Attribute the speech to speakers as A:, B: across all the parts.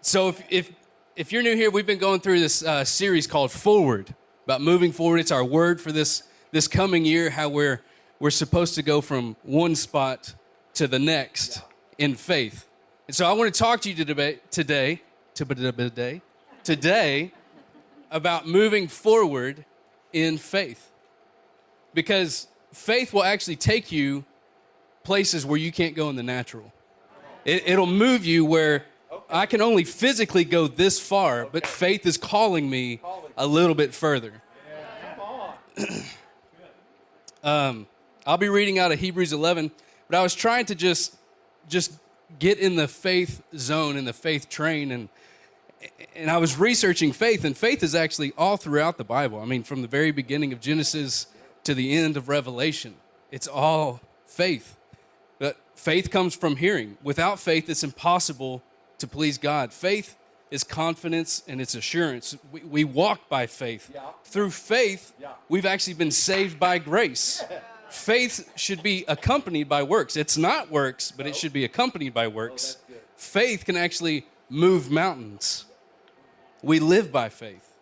A: So if you're new here, we've been going through this series called Forward, about moving forward. It's our word for this coming year, how we're supposed to go from one spot to the next in faith. And so I want to talk to you today about moving forward in faith. Because faith will actually take you places where you can't go in the natural. It'll move you where I can only physically go this far, but faith is calling me a little bit further. I'll be reading out of Hebrews 11, but I was trying to just get in the faith zone, in the faith train, and I was researching faith, and faith is actually all throughout the Bible. I mean, from the very beginning of Genesis to the end of Revelation, it's all faith. But faith comes from hearing. Without faith, it's impossible to please God. Faith is confidence and it's assurance. We walk by faith. Yeah. Through faith, we've actually been saved by grace. Faith should be accompanied by works. It's not works, but it should be accompanied by works. Faith can actually move mountains. We live by faith.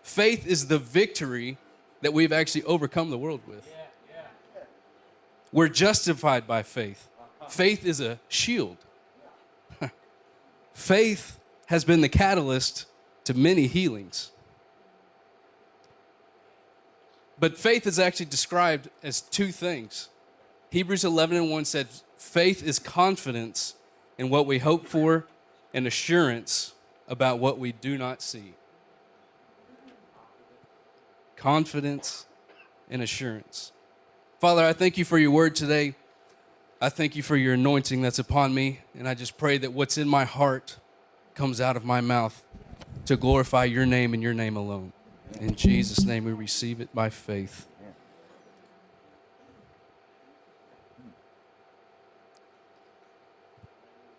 A: Faith is the victory that we've actually overcome the world with. We're justified by faith. Faith is a shield. Faith has been the catalyst to many healings. But faith is actually described as two things. Hebrews 11:1 says, faith is confidence in what we hope for and assurance about what we do not see. Confidence and assurance. Father, I thank you for your word today. I thank you for your anointing that's upon me, and I just pray that what's in my heart comes out of my mouth to glorify your name and your name alone. In Jesus' name, we receive it by faith.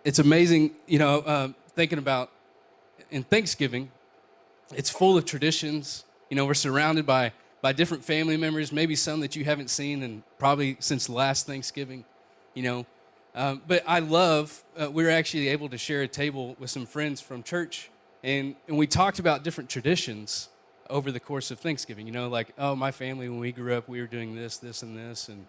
A: It's amazing, thinking about in Thanksgiving, it's full of traditions. We're surrounded by different family members, maybe some that you haven't seen and probably since last Thanksgiving. But I love, we were actually able to share a table with some friends from church, and we talked about different traditions over the course of Thanksgiving. My family, when we grew up, we were doing this, and this, and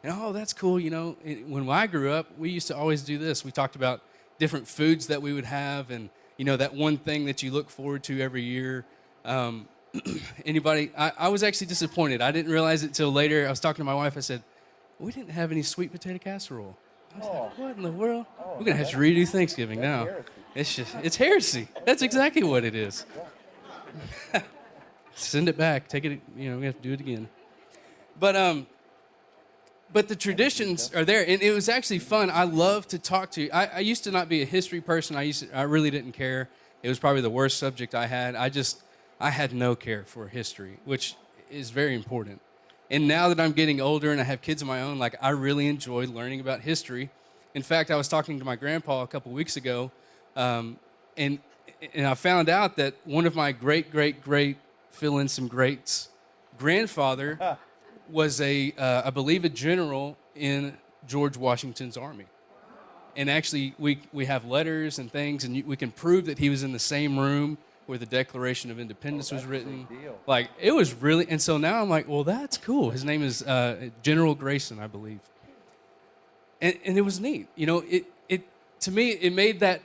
A: oh, that's cool. When I grew up, we used to always do this. We talked about different foods that we would have, and, that one thing that you look forward to every year. Anybody, I was actually disappointed. I didn't realize it till later. I was talking to my wife. I said, we didn't have any sweet potato casserole. I was like, what in the world? We're going to have to redo Thanksgiving now. It's heresy. That's exactly what it is. Send it back. Take it, we have to do it again. But the traditions are there, and it was actually fun. I love to talk to you. I used to not be a history person. I really didn't care. It was probably the worst subject I had. I had no care for history, which is very important. And now that I'm getting older and I have kids of my own, I really enjoy learning about history. In fact, I was talking to my grandpa a couple weeks ago, and I found out that one of my great, fill in some greats, grandfather was I believe, a general in George Washington's army. And actually, we have letters and things, and we can prove that he was in the same room where the Declaration of Independence was written. It was really, and so now I'm like, well, that's cool. His name is General Grayson, I believe. And it was neat. It to me, it made that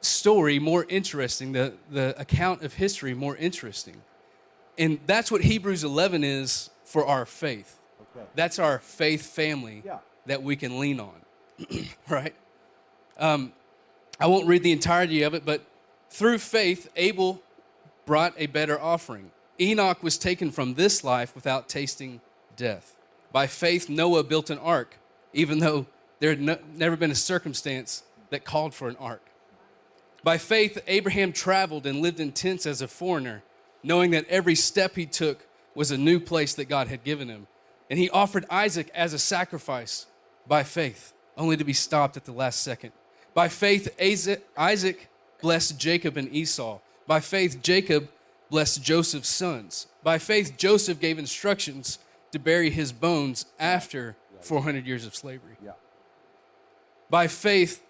A: story more interesting, the account of history more interesting. And that's what Hebrews 11 is for our faith. Okay. That's our faith family that we can lean on, right? I won't read the entirety of it, but through faith, Abel brought a better offering. Enoch was taken from this life without tasting death. By faith, Noah built an ark, even though there had never been a circumstance that called for an ark. By faith, Abraham traveled and lived in tents as a foreigner, knowing that every step he took was a new place that God had given him. And he offered Isaac as a sacrifice by faith, only to be stopped at the last second. By faith, Isaac blessed Jacob and Esau. By faith, Jacob blessed Joseph's sons. By faith, Joseph gave instructions to bury his bones after 400 years of slavery. By faith,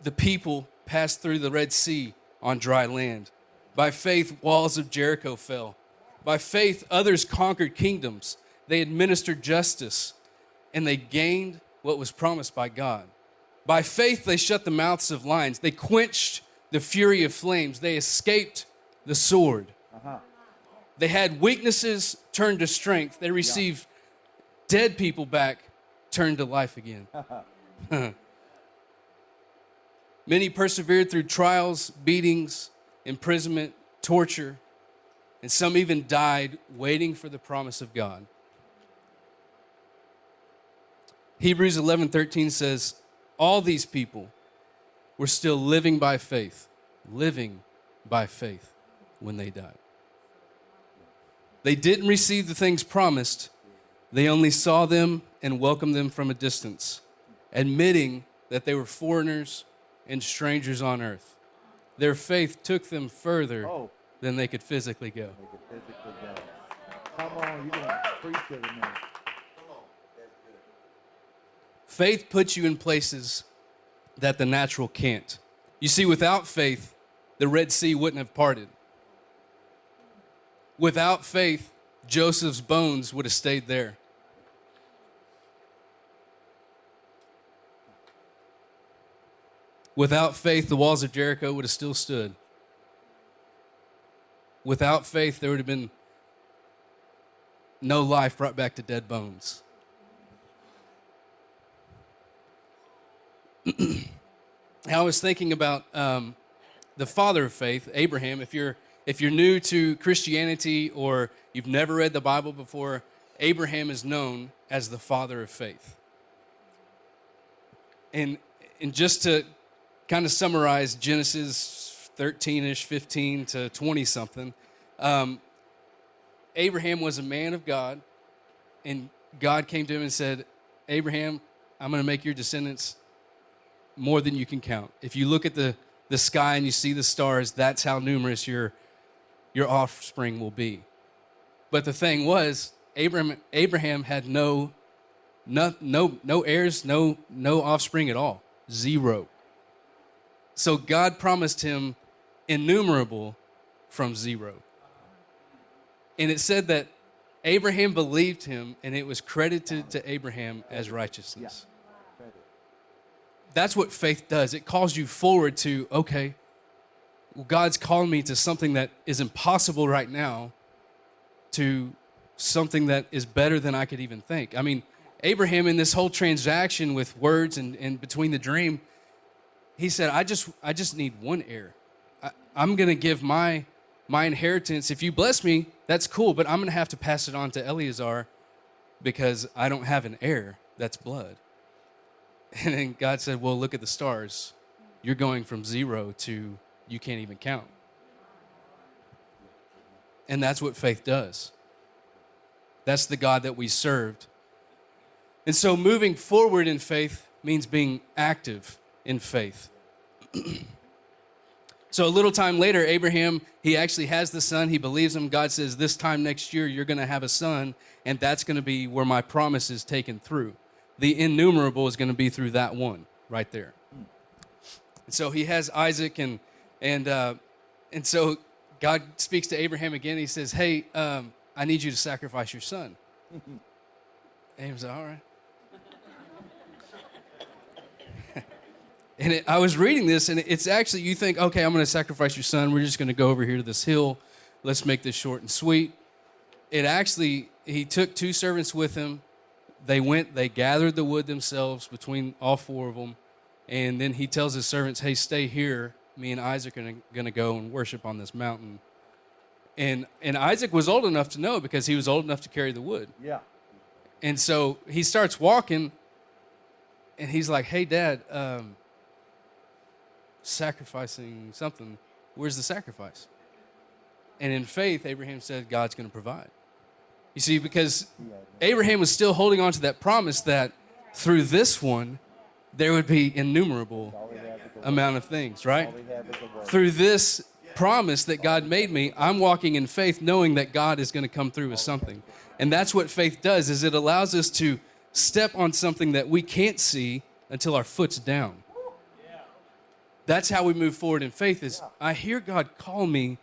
A: the people passed through the Red Sea on dry land. By faith, walls of Jericho fell. By faith, others conquered kingdoms. They administered justice, and they gained what was promised by God. By faith, they shut the mouths of lions. They quenched the fury of flames. They escaped the sword. They had weaknesses turned to strength. They received dead people back, turned to life again. Many persevered through trials, beatings, imprisonment, torture, and some even died waiting for the promise of God. Hebrews 11:13 says, all these people were still living by faith when they died. They didn't receive the things promised. They only saw them and welcomed them from a distance, admitting that they were foreigners and strangers on earth. Their faith took them further than they could physically go.
B: Come on, you're going to preach it in there.
A: Faith puts you in places that the natural can't. You see, without faith, the Red Sea wouldn't have parted. Without faith, Joseph's bones would have stayed there. Without faith, the walls of Jericho would have still stood. Without faith, there would have been no life brought back to dead bones. I was thinking about the father of faith, Abraham. If you're new to Christianity or you've never read the Bible before, Abraham is known as the father of faith. And just to kind of summarize Genesis 13-ish, 15 to 20-something, Abraham was a man of God, and God came to him and said, Abraham, I'm going to make your descendants more than you can count. If you look at the sky and you see the stars, that's how numerous your offspring will be. But the thing was, Abraham had no heirs, no offspring at all. Zero. So God promised him innumerable from zero. And it said that Abraham believed him, and it was credited to Abraham as righteousness. That's what faith does. It calls you forward to, okay, well, God's calling me to something that is impossible right now, to something that is better than I could even think. I mean, Abraham, in this whole transaction with words and between the dream, he said, I just need one heir. I'm going to give my inheritance. If you bless me, that's cool, but I'm going to have to pass it on to Eleazar because I don't have an heir that's blood. And then God said, well, look at the stars. You're going from zero to you can't even count. And that's what faith does. That's the God that we served. And so moving forward in faith means being active in faith. So a little time later, Abraham, he actually has the son. He believes him. God says, this time next year, you're going to have a son, and that's going to be where my promise is taken through. The innumerable is going to be through that one right there. And so he has Isaac, and so God speaks to Abraham again. He says, hey, I need you to sacrifice your son. Abraham's like, all right. And I was reading this, and it's actually, you think, okay, I'm going to sacrifice your son. We're just going to go over here to this hill. Let's make this short and sweet. It actually, he took 2 servants with him. They went, they gathered the wood themselves between all 4 of them. And then he tells his servants, hey, stay here. Me and Isaac are going to go and worship on this mountain. And Isaac was old enough to know because he was old enough to carry the wood.
B: Yeah.
A: And so he starts walking, and he's like, hey, Dad, sacrificing something. Where's the sacrifice? And in faith, Abraham said, God's going to provide. You see, because Abraham was still holding on to that promise that through this one, there would be innumerable amount of things, right? Through this promise that God made me, I'm walking in faith knowing that God is going to come through with something. And that's what faith does, is it allows us to step on something that we can't see until our foot's down. That's how we move forward in faith is I hear God call me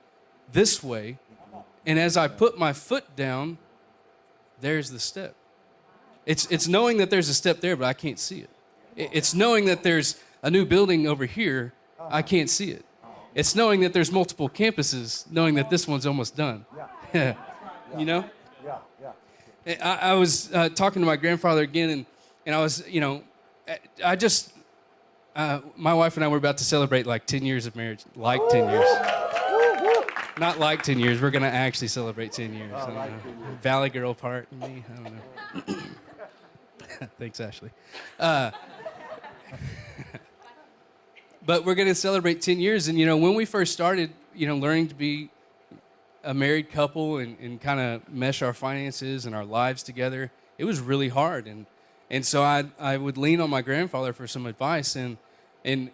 A: this way, and as I put my foot down, there's the step. It's knowing that there's a step there, but I can't see it. It's knowing that there's a new building over here, I can't see it. It's knowing that there's multiple campuses, knowing that this one's almost done. You know? I was talking to my grandfather again, and I was, I just, my wife and I were about to celebrate like 10 years of marriage, like 10 years. Not like 10 years, we're going to actually celebrate 10 years. Valley Girl part and me, I don't know. Thanks, Ashley. But we're going to celebrate 10 years, and, when we first started, learning to be a married couple and kind of mesh our finances and our lives together, it was really hard. And so I would lean on my grandfather for some advice, and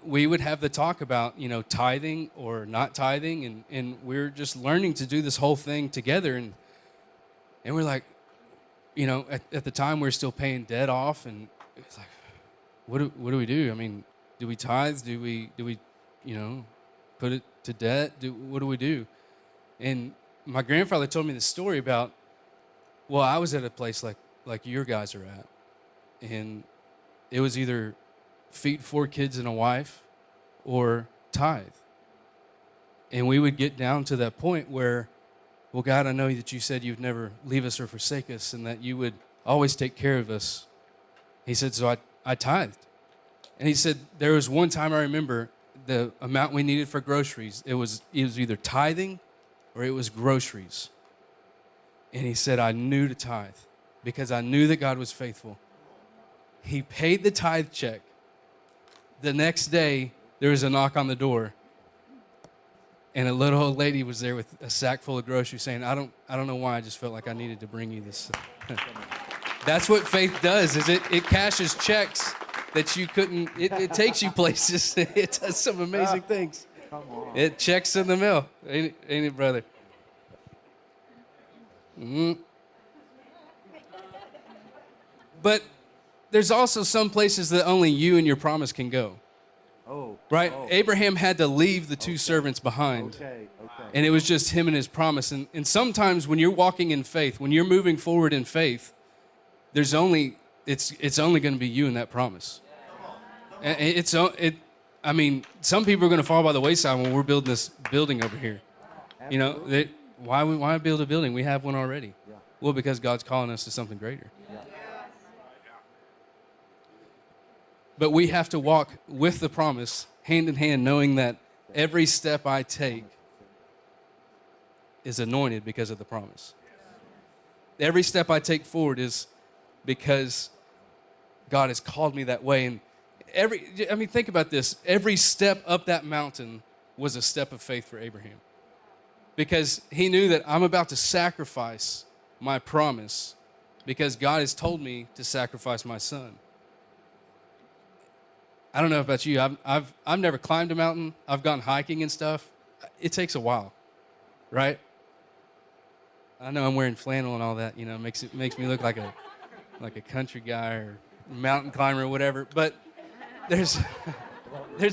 A: we would have the talk about, tithing or not tithing, and we're just learning to do this whole thing together. And we're like, at the time we were still paying debt off, and it's like, what do we do? I mean, do we tithe? Do we put it to debt? What do we do? And my grandfather told me the story about, well, I was at a place like your guys are at, and it was either feed 4 kids and a wife or tithe. And we would get down to that point where, well, God, I know that you said you'd never leave us or forsake us and that you would always take care of us. He said, so I tithed. And he said, there was one time I remember the amount we needed for groceries. It was either tithing or it was groceries. And he said, I knew to tithe because I knew that God was faithful. He paid the tithe check. The next day, there was a knock on the door, and a little old lady was there with a sack full of groceries saying, I don't know why, I just felt like I needed to bring you this. That's what faith does, is it cashes checks that you couldn't, it takes you places. It does some amazing things. It checks in the mail. Ain't it, brother? Mm-hmm. But there's also some places that only you and your promise can go. Right? Abraham had to leave the 2 servants behind. And it was just him and his promise. And sometimes when you're walking in faith, when you're moving forward in faith, it's only going to be you and that promise. And some people are going to fall by the wayside when we're building this building over here. Why build a building? We have one already. Well, because God's calling us to something greater. But we have to walk with the promise, hand in hand, knowing that every step I take is anointed because of the promise. Every step I take forward is because God has called me that way. And think about this. Every step up that mountain was a step of faith for Abraham. Because he knew that I'm about to sacrifice my promise because God has told me to sacrifice my son. I don't know about you. I've never climbed a mountain. I've gone hiking and stuff. It takes a while, right? I know I'm wearing flannel and all that. Makes me look like a country guy or mountain climber or whatever. But there's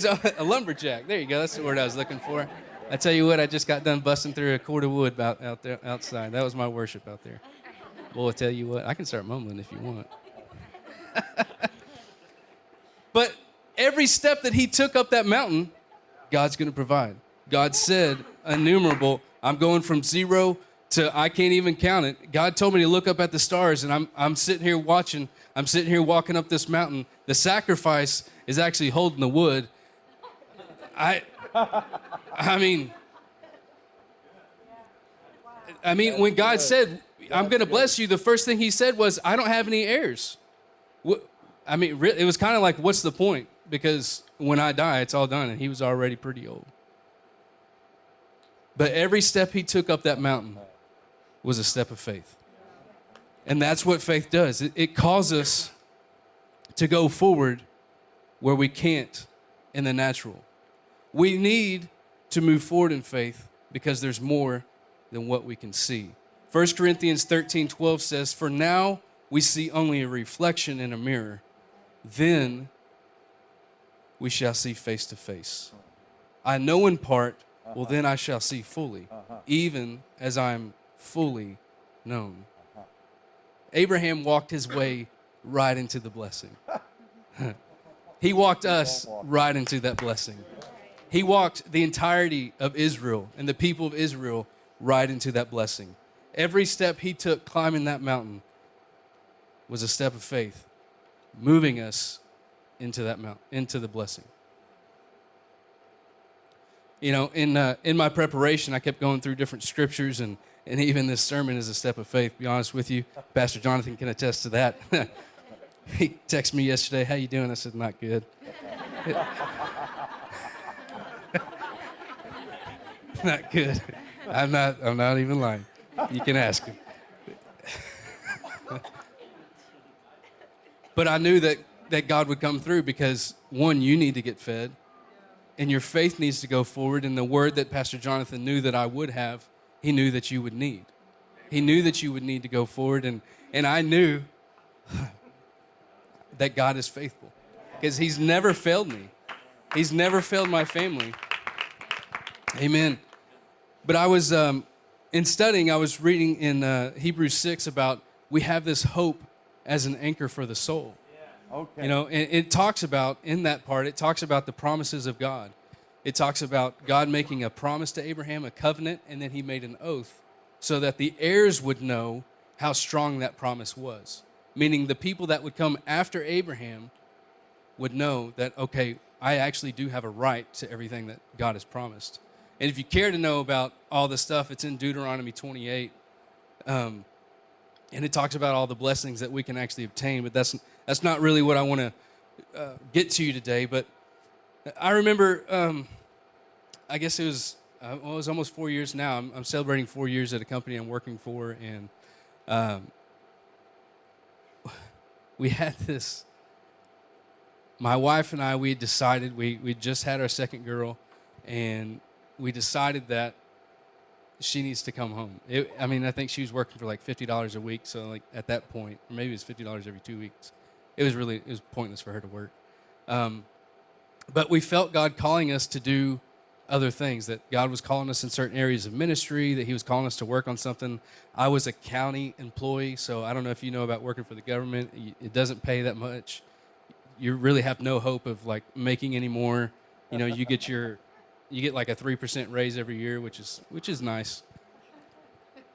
A: a lumberjack. There you go. That's the word I was looking for. I tell you what. I just got done busting through a cord of wood out there outside. That was my worship out there. Well, I tell you what. I can start mumbling if you want. But every step that he took up that mountain, God's going to provide. God said, innumerable, I'm going from 0 to I can't even count it. God told me to look up at the stars, and I'm sitting here watching. I'm sitting here walking up this mountain. The sacrifice is actually holding the wood. When God said, I'm going to bless you, the first thing he said was, I don't have any heirs. It was kind of like, what's the point? Because when I die, it's all done, and he was already pretty old. But every step he took up that mountain was a step of faith. And that's what faith does. It calls us to go forward where we can't in the natural. We need to move forward in faith because there's more than what we can see. 1 Corinthians 13:12 says, for now we see only a reflection in a mirror. Then we shall see face to face. I know in part, well, then I shall see fully, even as I'm fully known. Abraham walked his way right into the blessing. He walked us right into that blessing. He walked the entirety of Israel and the people of Israel right into that blessing. Every step he took climbing that mountain was a step of faith, moving us into that mountain, into the blessing. You know, in my preparation, I kept going through different scriptures, and even this sermon is a step of faith, to be honest with you. Pastor Jonathan can attest to that. He texted me yesterday, how you doing? I said, not good. Not good. I'm not even lying. You can ask him. But I knew that God would come through because, one, you need to get fed, and your faith needs to go forward, and the word that Pastor Jonathan knew that I would have, he knew that you would need. He knew that you would need to go forward, and I knew that God is faithful because he's never failed me. He's never failed my family. Amen. But I was, in studying, I was reading in Hebrews 6 about we have this hope as an anchor for the soul.
B: Okay.
A: You know, and it talks about, in that part, it talks about the promises of God. It talks about God making a promise to Abraham, a covenant, and then he made an oath so that the heirs would know how strong that promise was. Meaning the people that would come after Abraham would know that, okay, I actually do have a right to everything that God has promised. And if you care to know about all this stuff, it's in Deuteronomy 28. And it talks about all the blessings that we can actually obtain, but that's not really what I want to get to you today. But I remember, I guess it was almost 4 years now. I'm celebrating 4 years at a company I'm working for, and we had this. My wife and I, we had decided, we just had our second girl, and we decided that she needs to come home. I think she was working for like $50 a week, so like at that point, or maybe it was $50 every 2 weeks. It was pointless for her to work. But we felt God calling us to do other things, that God was calling us in certain areas of ministry, that he was calling us to work on something. I was a county employee, so I don't know if you know about working for the government. It doesn't pay that much. You really have no hope of like making any more. You know, you get like a 3% raise every year, which is nice.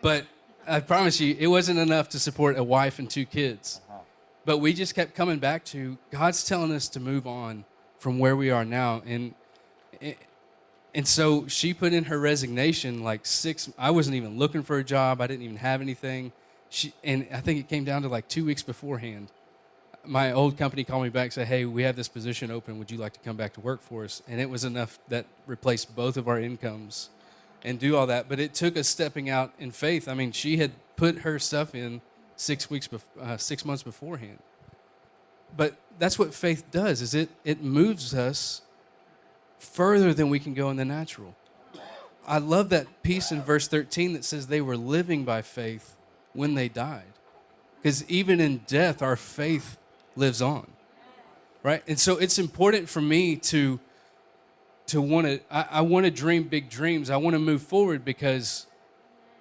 A: But I promise you, it wasn't enough to support a wife and 2 kids. But we just kept coming back to God's telling us to move on from where we are now. And so she put in her resignation like I wasn't even looking for a job. I didn't even have anything. And I think it came down to like 2 weeks beforehand. My old company called me back and said, hey, we have this position open. Would you like to come back to work for us? And it was enough that replaced both of our incomes and do all that. But it took us stepping out in faith. I mean, she had put her stuff in 6 months beforehand. But that's what faith does, is it moves us further than we can go in the natural. I love that piece in verse 13 that says they were living by faith when they died. Because even in death, our faith lives on, right? And so it's important for me to want to, I want to dream big dreams. I want to move forward because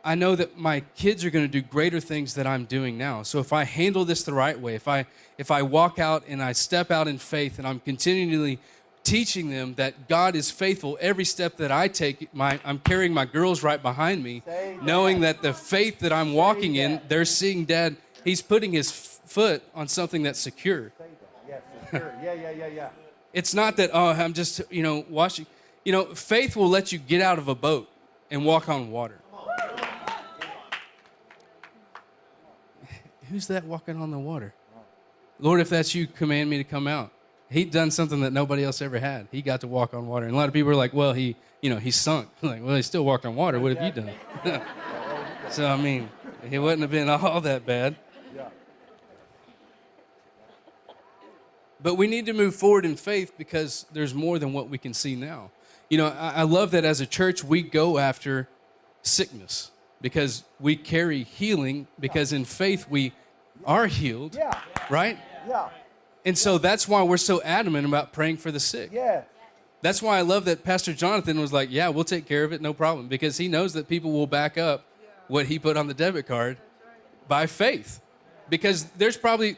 A: I know that my kids are going to do greater things than I'm doing now. So if I handle this the right way, if I walk out and I step out in faith and I'm continually teaching them that God is faithful every step that I take, I'm carrying my girls right behind me, knowing that the faith that I'm walking in, they're seeing Dad, he's putting his foot on something that's secure.
B: Yes, secure. Yeah.
A: It's not that, I'm just, washing. Faith will let you get out of a boat and walk on water. Who's that walking on the water? Lord, if that's you, command me to come out. He'd done something that nobody else ever had. He got to walk on water. And a lot of people are like, well, he sunk. Like, well, he still walked on water. What have you done? So, I mean, it wouldn't have been all that bad. But we need to move forward in faith because there's more than what we can see now. I love that as a church, we go after sickness because we carry healing because in faith we are healed, right?
B: Yeah.
A: And so that's why we're so adamant about praying for the sick.
B: Yeah.
A: That's why I love that Pastor Jonathan was like, yeah, we'll take care of it, no problem, because he knows that people will back up what he put on the debit card by faith. Because there's probably,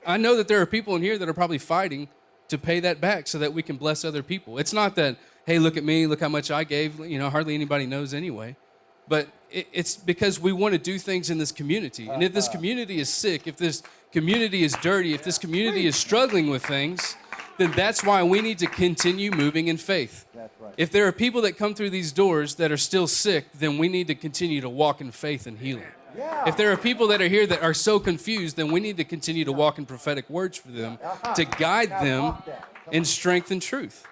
A: I know that there are people in here that are probably fighting to pay that back so that we can bless other people. It's not that, hey, look at me, look how much I gave. Hardly anybody knows anyway. But it's because we want to do things in this community. And if this community is sick, if this community is dirty, if this community is struggling with things, then that's why we need to continue moving in faith.
B: That's right.
A: If there are people that come through these doors that are still sick, then we need to continue to walk in faith and healing.
B: Yeah.
A: If there are people that are here that are so confused, then we need to continue to walk in prophetic words for them to guide them in strength and truth.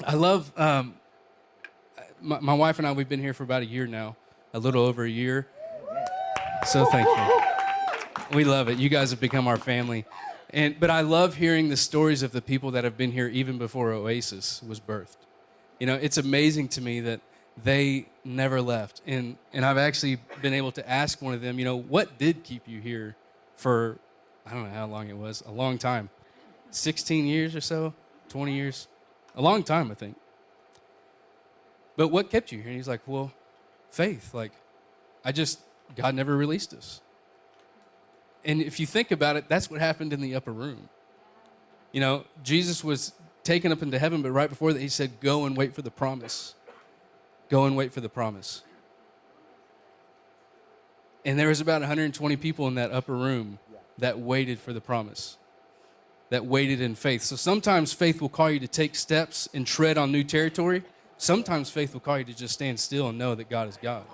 A: I love, my wife and I, we've been here for about a year now, a little over a year. So thankful. We love it. You guys have become our family. But I love hearing the stories of the people that have been here even before Oasis was birthed. It's amazing to me that they never left. And I've actually been able to ask one of them, what did keep you here for, I don't know how long it was, a long time. 16 years or so, 20 years, a long time, I think. But what kept you here? And he's like, well, faith. God never released us. And if you think about it, that's what happened in the upper room. Jesus was taken up into heaven, but right before that, he said, go and wait for the promise. Go and wait for the promise. And there was about 120 people in that upper room that waited for the promise, that waited in faith. So sometimes faith will call you to take steps and tread on new territory. Sometimes faith will call you to just stand still and know that God is God.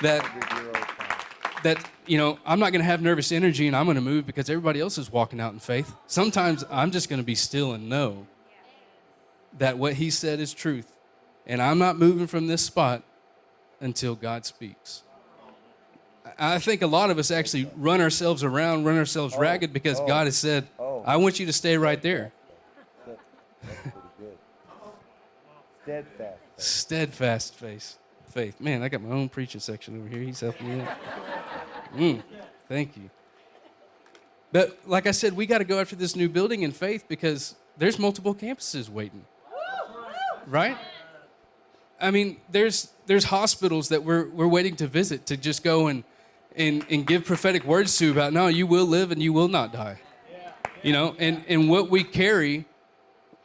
A: That I'm not going to have nervous energy and I'm going to move because everybody else is walking out in faith. Sometimes I'm just going to be still and know that what he said is truth. And I'm not moving from this spot until God speaks. I think a lot of us actually run ourselves around, run ourselves ragged because God has said, I want you to stay right there.
B: That's pretty good.
A: Steadfast faith. Man, I got my own preaching section over here. He's helping me out. Thank you. But like I said, we got to go after this new building in faith because there's multiple campuses waiting. Right? I mean, there's hospitals that we're waiting to visit to just go and give prophetic words to about, no, you will live and you will not die. And what we carry,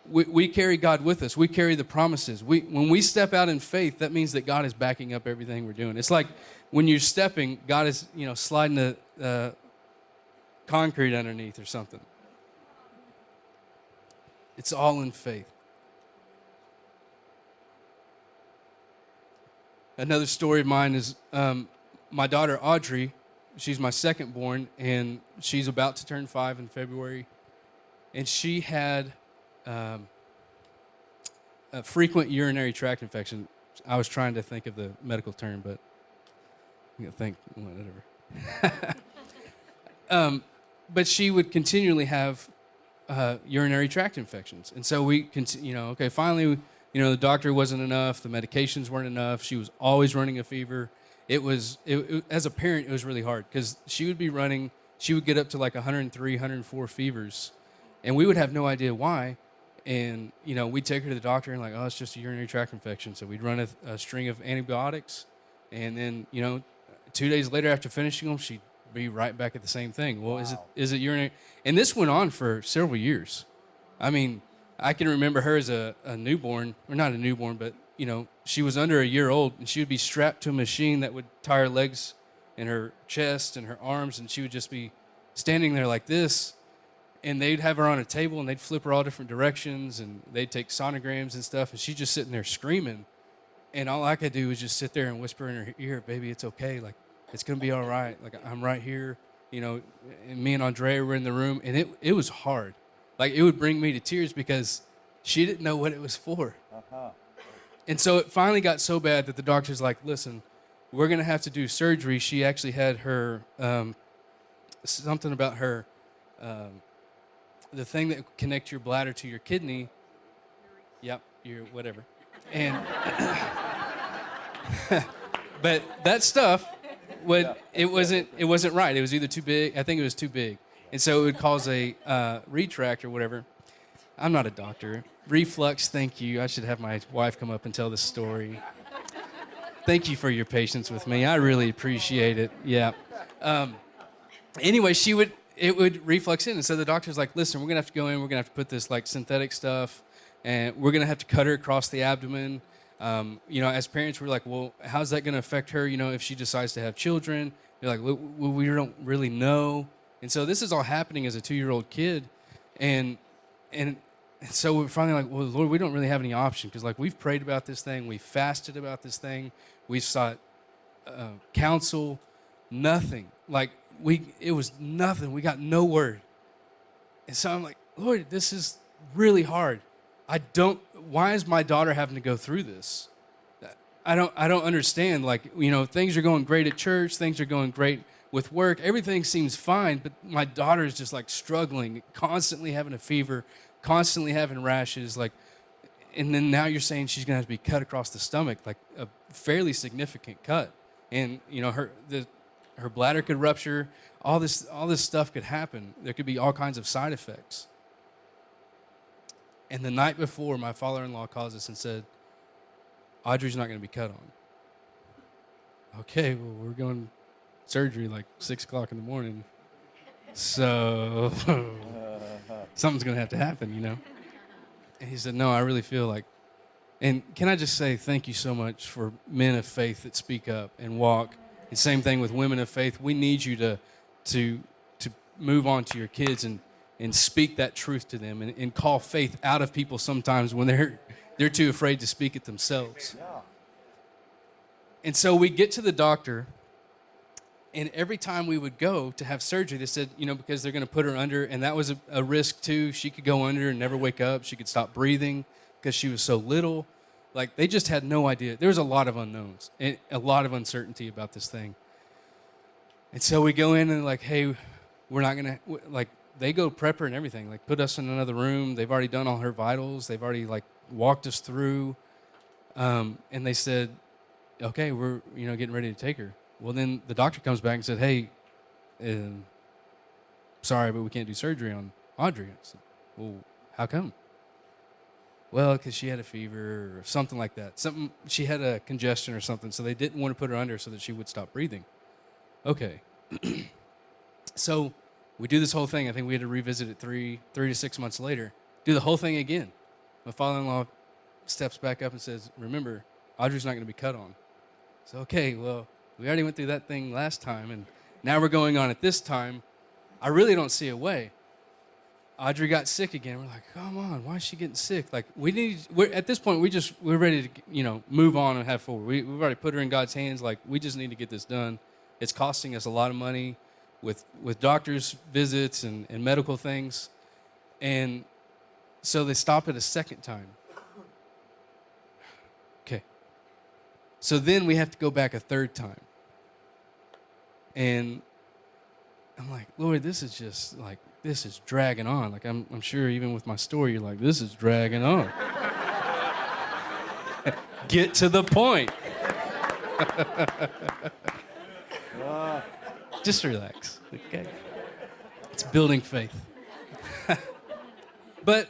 A: we carry God with us. We carry the promises. When we step out in faith, that means that God is backing up everything we're doing. It's like when you're stepping, God is, sliding the concrete underneath or something. It's all in faith. Another story of mine is my daughter Audrey. She's my second born, and she's about to turn 5 in February. And she had a frequent urinary tract infection. I was trying to think of the medical term, but I'm going to think whatever. But she would continually have urinary tract infections. And so we, finally, the doctor wasn't enough. The medications weren't enough. She was always running a fever. It as a parent, it was really hard because she would get up to like 103, 104 fevers. And we would have no idea why. And, we'd take her to the doctor and like, oh, it's just a urinary tract infection. So we'd run a string of antibiotics. And then, 2 days later after finishing them, she'd be right back at the same thing. Well,
B: Wow.
A: is it urinary? And this went on for several years. I mean, I can remember her as a newborn, or not a newborn, but, she was under a year old, and she would be strapped to a machine that would tie her legs and her chest and her arms, and she would just be standing there like this, and they'd have her on a table, and they'd flip her all different directions, and they'd take sonograms and stuff, and she's just sitting there screaming, and all I could do was just sit there and whisper in her ear, baby, it's okay, like, it's going to be all right, like, I'm right here, and me and Andrea were in the room, and it was hard. Like, it would bring me to tears because she didn't know what it was for.
B: Uh-huh.
A: And so it finally got so bad that the doctor's like, listen, we're going to have to do surgery. She actually had her, something about her, the thing that connects your bladder to your kidney. Yep, your whatever. And, but that stuff, it wasn't right. It was either too big. I think it was too big. And so it would cause a retract or whatever. I'm not a doctor. Reflux, thank you. I should have my wife come up and tell this story. Thank you for your patience with me. I really appreciate it. Yeah. Anyway, it would reflux in. And so the doctor's like, listen, we're going to have to go in. We're going to have to put this like synthetic stuff, and we're going to have to cut her across the abdomen. As parents, we're like, well, how's that going to affect her, if she decides to have children? They're like, well, we don't really know. And so this is all happening as a 2-year-old kid. And so we're finally like, well, Lord, we don't really have any option, because like we've prayed about this thing. We've fasted about this thing. We've sought counsel, nothing. Like it was nothing. We got no word. And so I'm like, Lord, this is really hard. Why is my daughter having to go through this? I don't understand. Like, things are going great at church. Things are going great with work. Everything seems fine, but my daughter is just like struggling, constantly having a fever, constantly having rashes. Like, and then now you're saying she's going to have to be cut across the stomach, like a fairly significant cut. And, her bladder could rupture. All this stuff could happen. There could be all kinds of side effects. And the night before, my father-in-law calls us and said, Audrey's not going to be cut on. Okay, well, we're going surgery like 6 o'clock in the morning. So something's going to have to happen, And he said, no, I really feel like, and can I just say thank you so much for men of faith that speak up and walk. And same thing with women of faith. We need you to move on to your kids and speak that truth to them and call faith out of people sometimes when they're too afraid to speak it themselves.
B: Yeah.
A: And so we get to the doctor, and every time we would go to have surgery, they said, because they're going to put her under, and that was a risk too. She could go under and never wake up. She could stop breathing because she was so little. Like, they just had no idea. There was a lot of unknowns and a lot of uncertainty about this thing. And so we go in and like, hey, we're not going to, like, they go prep her and everything, like put us in another room. They've already done all her vitals. They've already like walked us through. And they said, okay, we're, getting ready to take her. Well, then the doctor comes back and said, hey, sorry, but we can't do surgery on Audrey. I said, well, how come? Well, because she had a fever or something like that. She had a congestion or something, so they didn't want to put her under so that she would stop breathing. Okay. So we do this whole thing. I think we had to revisit it 3 to 6 months later. Do the whole thing again. My father-in-law steps back up and says, remember, Audrey's not going to be cut on. So, okay, well, we already went through that thing last time, and now we're going on it this time. I really don't see a way. Audrey got sick again. We're like, come on, why is she getting sick? Like, we're at this point, we're ready to, move on and have forward. We've already put her in God's hands. Like, we just need to get this done. It's costing us a lot of money with doctors' visits and medical things. And so they stop it a second time. Okay. So then we have to go back a third time. And I'm like, Lord, this is dragging on. Like, I'm sure even with my story, you're like, this is dragging on. Get to the point. Just relax, okay? It's building faith. But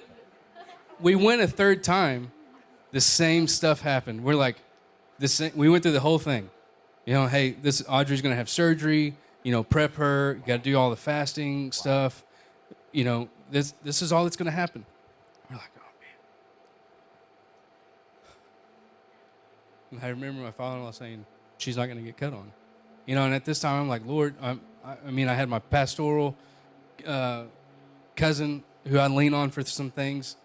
A: we went a third time. The same stuff happened. We're like, we went through the whole thing. Hey, Audrey's going to have surgery. Prep her. You got to do all the fasting stuff. This is all that's going to happen. We're like, oh, man. And I remember my father-in-law saying, she's not going to get cut on. And at this time, I'm like, Lord, I had my pastoral cousin who I lean on for some things,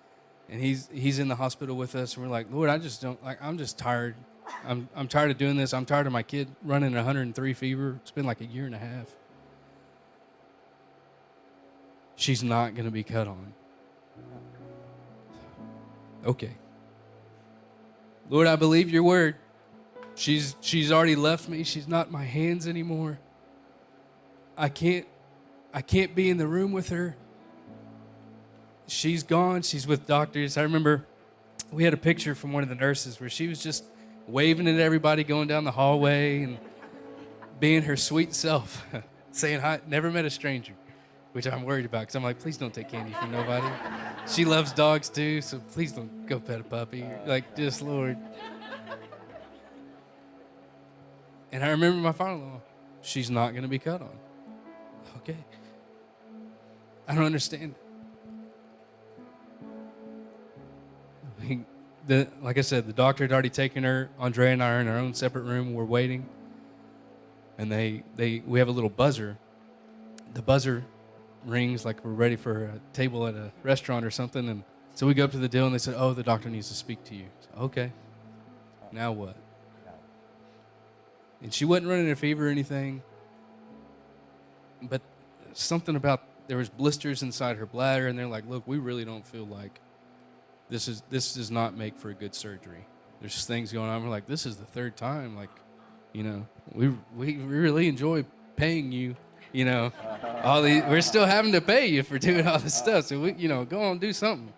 A: and he's in the hospital with us, and we're like, Lord, I just don't, like, I'm just tired. I'm tired of doing this. I'm tired of my kid running 103 fever. It's been like a year and a half. She's not going to be cut on. Okay. Lord, I believe your word. She's already left me. She's not in my hands anymore. I can't be in the room with her. She's gone. She's with doctors. I remember we had a picture from one of the nurses where she was just waving at everybody going down the hallway and being her sweet self, saying hi. Never met a stranger. which I'm worried about because I'm like, please don't take candy from nobody. She loves dogs too, so please don't go pet a puppy. Like, just Lord. And I remember my father-in-law, she's not going to be cut on. Okay. I don't understand. Like I said, the doctor had already taken her. Andrea and I are in our own separate room. We're waiting. And we have a little buzzer. The buzzer rings like we're ready for a table at a restaurant or something. And so we go up to the deal and they said, oh, the doctor needs to speak to you. So, okay. Now what? And she wasn't running a fever or anything. But something about, there was blisters inside her bladder. And they're like, look, we really don't feel like this does not make for a good surgery. There's things going on. We're like, this is the third time. Like, you know, we really enjoy paying you. You know, we're still having to pay you for doing all this stuff. So we, go on, do something.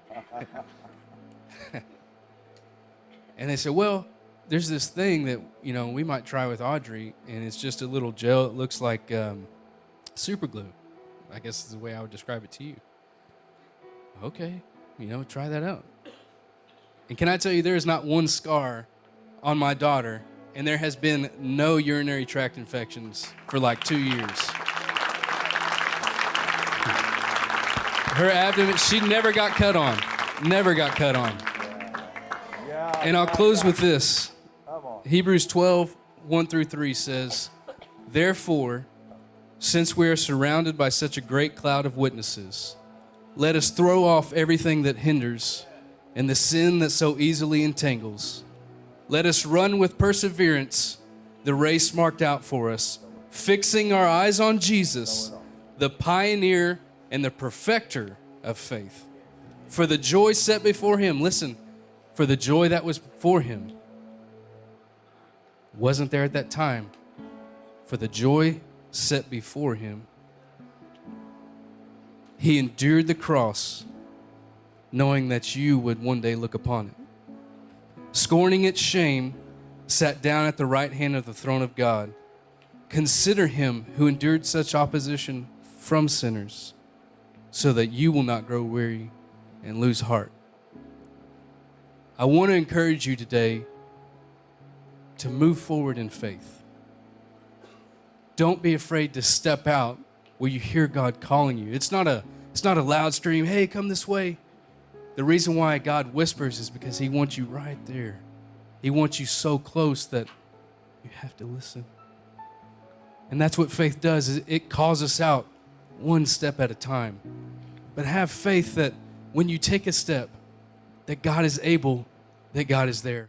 A: And they said, well, there's this thing that we might try with Audrey, and it's just a little gel. It looks like super glue. I guess is the way I would describe it to you. Okay, try that out. And can I tell you, there is not one scar on my daughter, and there has been no urinary tract infections for like 2 years. Her abdomen, she never got cut on. Never got cut on. And I'll close with this. Hebrews 12, 1-3 says, therefore, since we are surrounded by such a great cloud of witnesses, let us throw off everything that hinders and the sin that so easily entangles. Let us run with perseverance the race marked out for us, fixing our eyes on Jesus, the pioneer and the perfecter of faith. For the joy set before him, listen, for the joy that was before him wasn't there at that time. For the joy set before him, he endured the cross, knowing that you would one day look upon it. Scorning its shame, sat down at the right hand of the throne of God. Consider him who endured such opposition from sinners, so that you will not grow weary and lose heart. I want to encourage you today to move forward in faith. Don't be afraid to step out where you hear God calling you. It's not a loud scream, hey, come this way. The reason why God whispers is because he wants you right there. He wants you so close that you have to listen. And that's what faith does, is it calls us out one step at a time. But have faith that when you take a step, that God is able, that God is there.